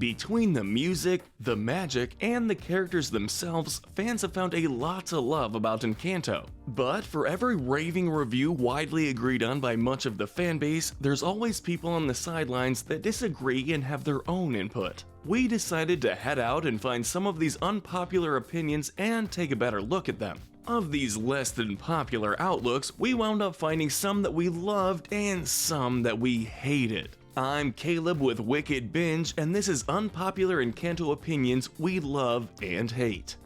Between the music, the magic, and the characters themselves, fans have found a lot to love about Encanto. But for every raving review widely agreed on by much of the fanbase, there's always people on the sidelines that disagree and have their own input. We decided to head out and find some of these unpopular opinions and take a better look at them. Of these less than popular outlooks, we wound up finding some that we loved and some that we hated. I'm Caleb with Wicked Binge, and this is Unpopular Encanto Opinions We Love and Hate.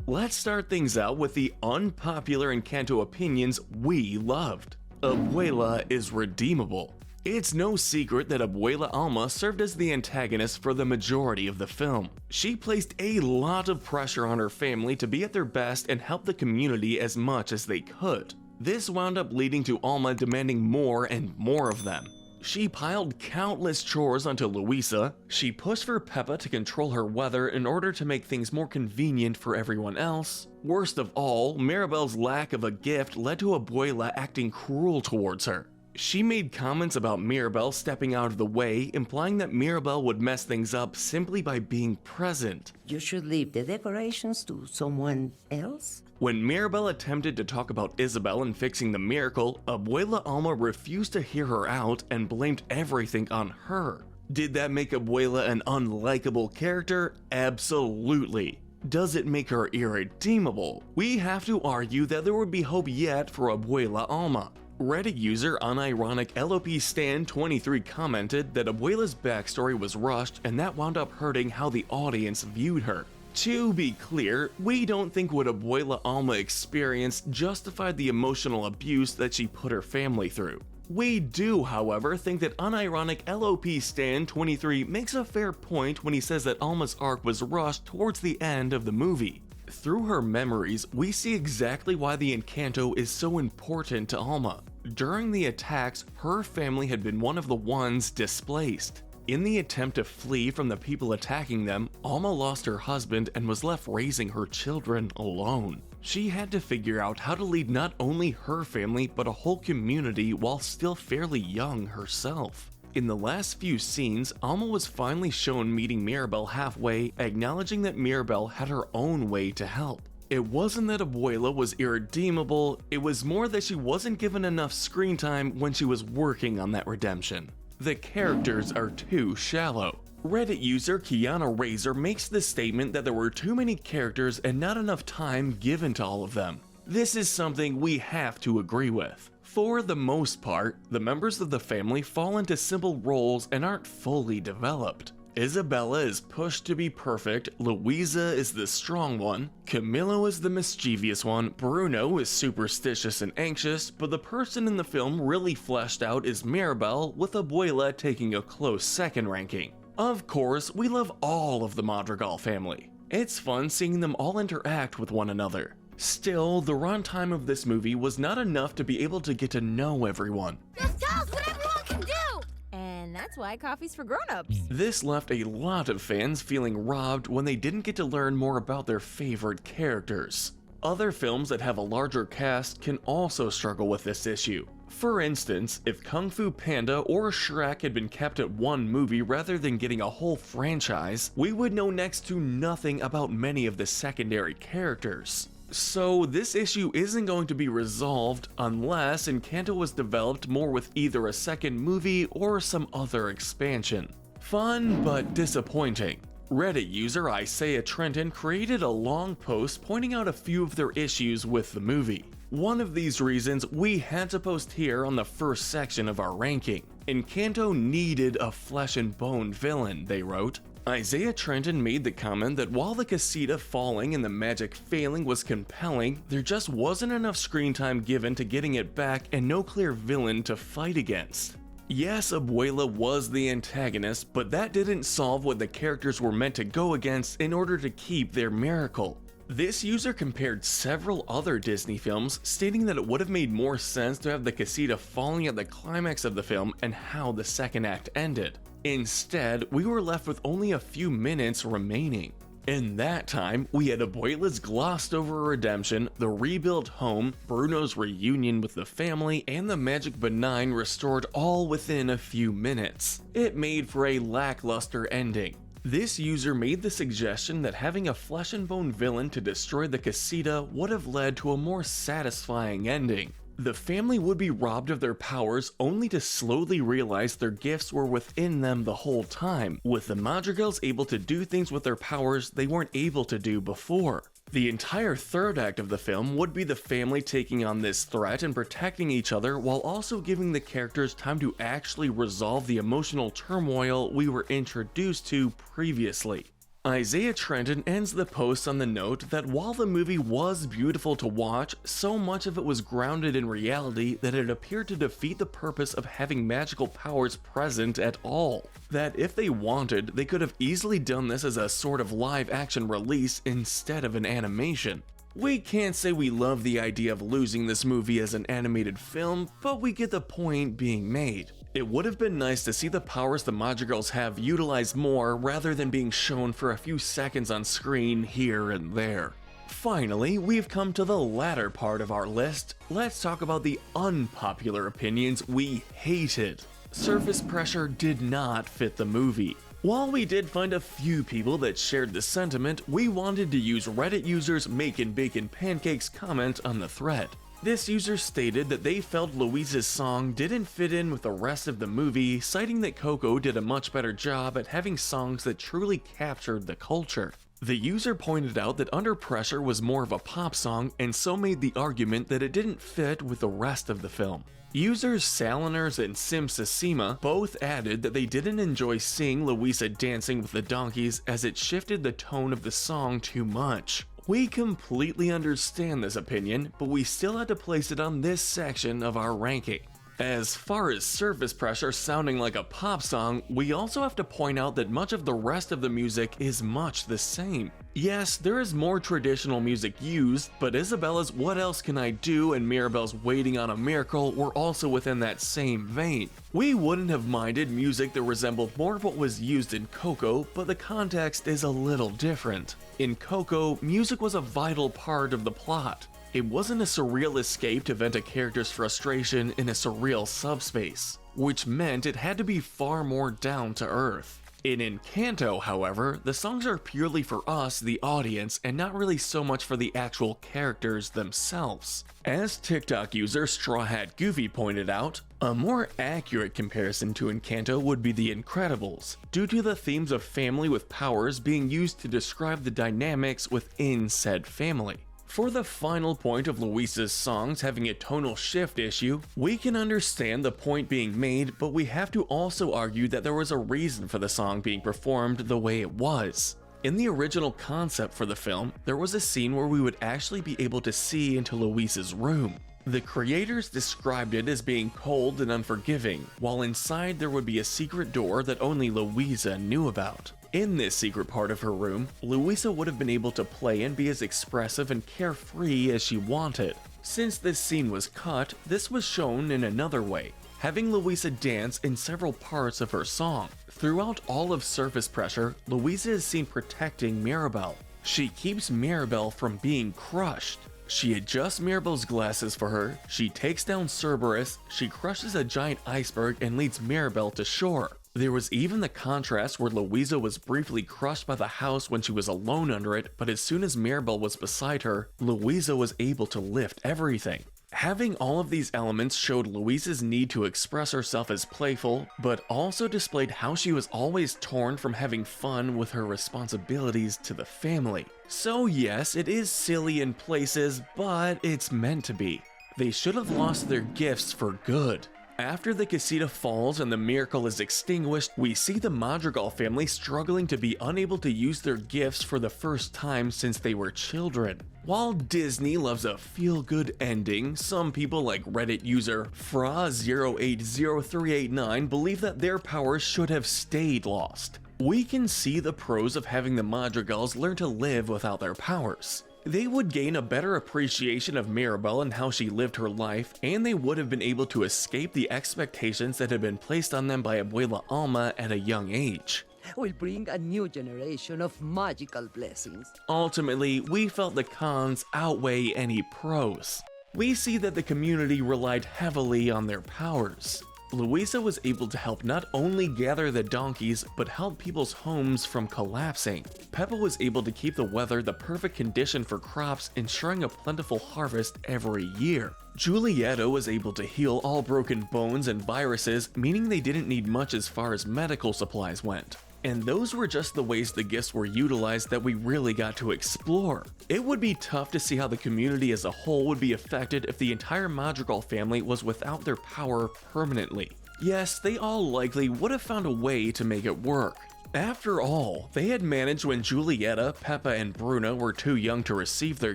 Let's start things out with the unpopular Encanto opinions we loved. Abuela is redeemable. It's no secret that Abuela Alma served as the antagonist for the majority of the film. She placed a lot of pressure on her family to be at their best and help the community as much as they could. This wound up leading to Alma demanding more and more of them. She piled countless chores onto Luisa, she pushed for Pepa to control her weather in order to make things more convenient for everyone else. Worst of all, Mirabel's lack of a gift led to Abuela acting cruel towards her. She made comments about Mirabel stepping out of the way, implying that Mirabel would mess things up simply by being present. You should leave the decorations to someone else? When Mirabel attempted to talk about Isabel and fixing the miracle, Abuela Alma refused to hear her out and blamed everything on her. Did that make Abuela an unlikable character? Absolutely. Does it make her irredeemable? We have to argue that there would be hope yet for Abuela Alma. Reddit user Unironic LOP Stan 23 commented that Abuela's backstory was rushed and that wound up hurting how the audience viewed her. To be clear, we don't think what Abuela Alma experienced justified the emotional abuse that she put her family through. We do, however, think that Unironic LOP Stan 23 makes a fair point when he says that Alma's arc was rushed towards the end of the movie. Through her memories, we see exactly why the Encanto is so important to Alma. During the attacks, her family had been one of the ones displaced. In the attempt to flee from the people attacking them, Alma lost her husband and was left raising her children alone. She had to figure out how to lead not only her family but a whole community while still fairly young herself. In the last few scenes, Alma was finally shown meeting Mirabel halfway, acknowledging that Mirabel had her own way to help. It wasn't that Abuela was irredeemable, it was more that she wasn't given enough screen time when she was working on that redemption. The characters are too shallow. Reddit user Kiana Razor makes the statement that there were too many characters and not enough time given to all of them. This is something we have to agree with. For the most part, the members of the family fall into simple roles and aren't fully developed. Isabella is pushed to be perfect, Luisa is the strong one, Camilo is the mischievous one, Bruno is superstitious and anxious, but the person in the film really fleshed out is Mirabel, with Abuela taking a close second ranking. Of course, we love all of the Madrigal family. It's fun seeing them all interact with one another. Still, the runtime of this movie was not enough to be able to get to know everyone. Just tell us what everyone can do! And that's why coffee's for grown-ups. This left a lot of fans feeling robbed when they didn't get to learn more about their favorite characters. Other films that have a larger cast can also struggle with this issue. For instance, if Kung Fu Panda or Shrek had been kept at one movie rather than getting a whole franchise, we would know next to nothing about many of the secondary characters. So this issue isn't going to be resolved unless Encanto was developed more with either a second movie or some other expansion. Fun but disappointing. Reddit user Isaiah Trenton created a long post pointing out a few of their issues with the movie. One of these reasons we had to post here on the first section of our ranking. Encanto needed a flesh and bone villain, they wrote. Isaiah Trenton made the comment that while the casita falling and the magic failing was compelling, there just wasn't enough screen time given to getting it back and no clear villain to fight against. Yes, Abuela was the antagonist, but that didn't solve what the characters were meant to go against in order to keep their miracle. This user compared several other Disney films, stating that it would have made more sense to have the casita falling at the climax of the film and how the second act ended. Instead, we were left with only a few minutes remaining. In that time, we had Abuela's glossed over redemption, the rebuilt home, Bruno's reunion with the family, and the magic benign restored all within a few minutes. It made for a lackluster ending. This user made the suggestion that having a flesh and bone villain to destroy the casita would have led to a more satisfying ending. The family would be robbed of their powers only to slowly realize their gifts were within them the whole time, with the Madrigals able to do things with their powers they weren't able to do before. The entire third act of the film would be the family taking on this threat and protecting each other while also giving the characters time to actually resolve the emotional turmoil we were introduced to previously. Isaiah Trenton ends the post on the note that while the movie was beautiful to watch, so much of it was grounded in reality that it appeared to defeat the purpose of having magical powers present at all. That if they wanted, they could have easily done this as a sort of live action release instead of an animation. We can't say we love the idea of losing this movie as an animated film, but we get the point being made. It would have been nice to see the powers the Madrigals have utilized more rather than being shown for a few seconds on screen here and there. Finally, we've come to the latter part of our list. Let's talk about the unpopular opinions we hated. Surface pressure did not fit the movie. While we did find a few people that shared the sentiment, we wanted to use Reddit users Makin' Bacon Pancakes comment on the thread. This user stated that they felt Louisa's song didn't fit in with the rest of the movie, citing that Coco did a much better job at having songs that truly captured the culture. The user pointed out that Under Pressure was more of a pop song and so made the argument that it didn't fit with the rest of the film. Users Saliners and Simsasima both added that they didn't enjoy seeing Louisa dancing with the donkeys as it shifted the tone of the song too much. We completely understand this opinion, but we still had to place it on this section of our ranking. As far as Surface Pressure sounding like a pop song, we also have to point out that much of the rest of the music is much the same. Yes, there is more traditional music used, but Isabella's What Else Can I Do and Mirabel's Waiting on a Miracle were also within that same vein. We wouldn't have minded music that resembled more of what was used in Coco, but the context is a little different. In Coco, music was a vital part of the plot. It wasn't a surreal escape to vent a character's frustration in a surreal subspace, which meant it had to be far more down to earth. In Encanto, however, the songs are purely for us, the audience, and not really so much for the actual characters themselves. As TikTok user Straw Hat Goofy pointed out, a more accurate comparison to Encanto would be The Incredibles, due to the themes of family with powers being used to describe the dynamics within said family. For the final point of Louisa's songs having a tonal shift issue, we can understand the point being made, but we have to also argue that there was a reason for the song being performed the way it was. In the original concept for the film, there was a scene where we would actually be able to see into Louisa's room. The creators described it as being cold and unforgiving, while inside there would be a secret door that only Louisa knew about. In this secret part of her room, Louisa would have been able to play and be as expressive and carefree as she wanted. Since this scene was cut, this was shown in another way, having Louisa dance in several parts of her song. Throughout all of Surface Pressure, Louisa is seen protecting Mirabel. She keeps Mirabel from being crushed. She adjusts Mirabel's glasses for her, she takes down Cerberus, she crushes a giant iceberg and leads Mirabel to shore. There was even the contrast where Louisa was briefly crushed by the house when she was alone under it, but as soon as Mirabel was beside her, Louisa was able to lift everything. Having all of these elements showed Louisa's need to express herself as playful, but also displayed how she was always torn from having fun with her responsibilities to the family. So yes, it is silly in places, but it's meant to be. They should have lost their gifts for good. After the casita falls and the miracle is extinguished, we see the Madrigal family struggling to be unable to use their gifts for the first time since they were children. While Disney loves a feel-good ending, some people like Reddit user Fra080389 believe that their powers should have stayed lost. We can see the pros of having the Madrigals learn to live without their powers. They would gain a better appreciation of Mirabel and how she lived her life, and they would have been able to escape the expectations that had been placed on them by Abuela Alma at a young age. will bring a new generation of magical blessings. Ultimately, we felt the cons outweigh any pros. We see that the community relied heavily on their powers. Luisa was able to help not only gather the donkeys, but help people's homes from collapsing. Peppa was able to keep the weather the perfect condition for crops, ensuring a plentiful harvest every year. Julieta was able to heal all broken bones and viruses, meaning they didn't need much as far as medical supplies went. And those were just the ways the gifts were utilized that we really got to explore. It would be tough to see how the community as a whole would be affected if the entire Madrigal family was without their power permanently. Yes, they all likely would have found a way to make it work. After all, they had managed when Julieta, Peppa, and Bruno were too young to receive their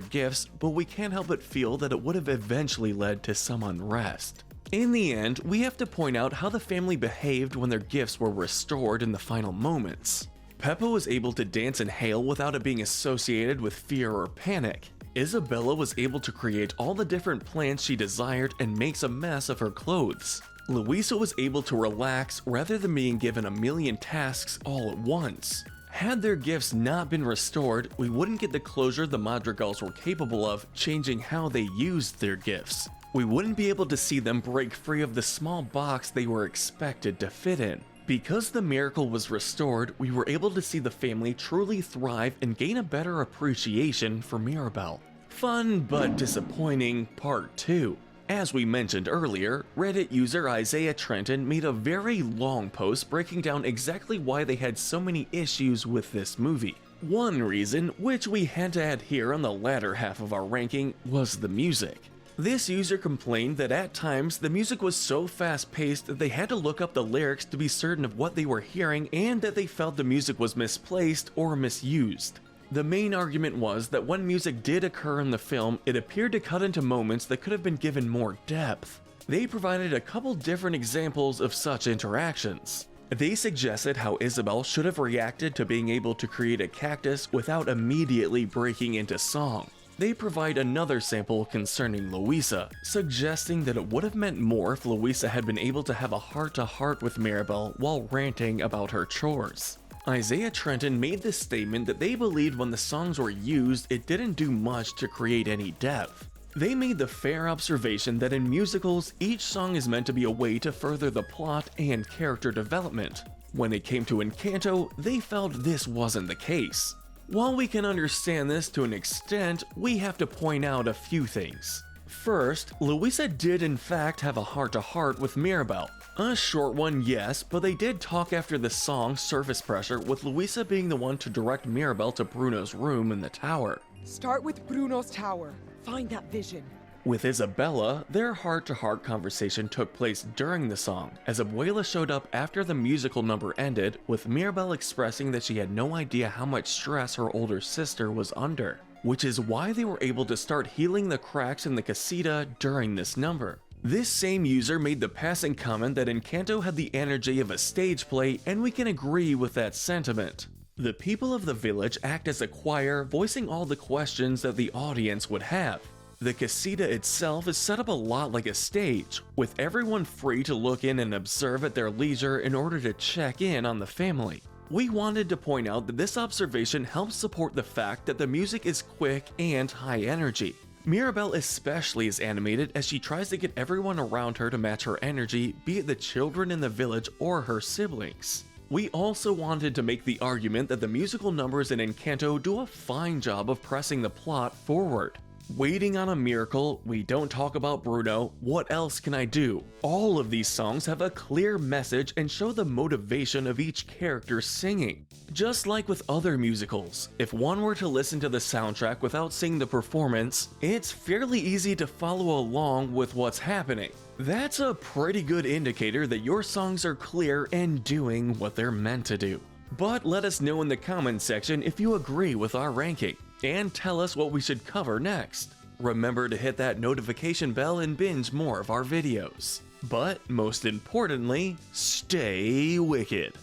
gifts, but we can't help but feel that it would have eventually led to some unrest. In the end, we have to point out how the family behaved when their gifts were restored in the final moments. Peppa was able to dance and hail without it being associated with fear or panic. Isabella was able to create all the different plants she desired and makes a mess of her clothes. Luisa was able to relax rather than being given a million tasks all at once. Had their gifts not been restored, we wouldn't get the closure the Madrigals were capable of, changing how they used their gifts. We wouldn't be able to see them break free of the small box they were expected to fit in. Because the miracle was restored, we were able to see the family truly thrive and gain a better appreciation for Mirabel. Fun but disappointing Part 2. As we mentioned earlier, Reddit user Isaiah Trenton made a very long post breaking down exactly why they had so many issues with this movie. One reason, which we had to add here on the latter half of our ranking, was the music. This user complained that at times the music was so fast-paced that they had to look up the lyrics to be certain of what they were hearing, and that they felt the music was misplaced or misused. The main argument was that when music did occur in the film, it appeared to cut into moments that could have been given more depth. They provided a couple different examples of such interactions. They suggested how Isabel should have reacted to being able to create a cactus without immediately breaking into song. They provide another sample concerning Luisa, suggesting that it would have meant more if Luisa had been able to have a heart-to-heart with Mirabel while ranting about her chores. Isaiah Trenton made this statement that they believed when the songs were used, it didn't do much to create any depth. They made the fair observation that in musicals, each song is meant to be a way to further the plot and character development. When it came to Encanto, they felt this wasn't the case. While we can understand this to an extent, we have to point out a few things. First, Luisa did in fact have a heart-to-heart with Mirabel. A short one, yes, but they did talk after the song Surface Pressure, with Luisa being the one to direct Mirabel to Bruno's room in the tower. Start with Bruno's tower. Find that vision. With Isabella, their heart-to-heart conversation took place during the song, as Abuela showed up after the musical number ended, with Mirabel expressing that she had no idea how much stress her older sister was under, which is why they were able to start healing the cracks in the casita during this number. This same user made the passing comment that Encanto had the energy of a stage play, and we can agree with that sentiment. The people of the village act as a choir, voicing all the questions that the audience would have. The casita itself is set up a lot like a stage, with everyone free to look in and observe at their leisure in order to check in on the family. We wanted to point out that this observation helps support the fact that the music is quick and high energy. Mirabel especially is animated as she tries to get everyone around her to match her energy, be it the children in the village or her siblings. We also wanted to make the argument that the musical numbers in Encanto do a fine job of pressing the plot forward. Waiting on a Miracle, We Don't Talk About Bruno, What Else Can I Do? All of these songs have a clear message and show the motivation of each character singing. Just like with other musicals, if one were to listen to the soundtrack without seeing the performance, it's fairly easy to follow along with what's happening. That's a pretty good indicator that your songs are clear and doing what they're meant to do. But let us know in the comments section if you agree with our ranking, and tell us what we should cover next. Remember to hit that notification bell and binge more of our videos. But most importantly, stay wicked.